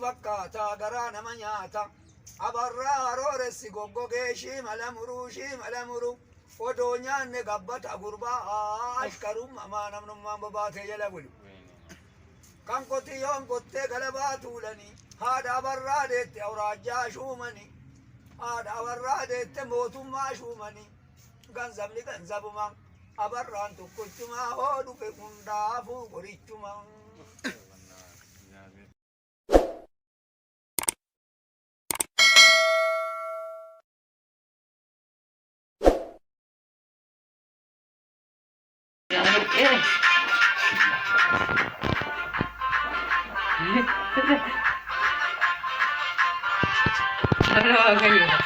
fakkaata garaa nama nyaata abarraa arooressi goggogeeshii mala muruu odoo nyaanne gabbata gurbaa ashkarummaa namnummaan bobaatee jala bulu kan qotiyyoon qottee galabaa tuulanii haadha abarraa deette awraajjaa shuumanii haadha abarraa deette mootummaa shuumanii ganzabni ganzabumaan abarraan tokkochumaa hoo dhufe hundaafuu qorichumaa. Halo, kayo.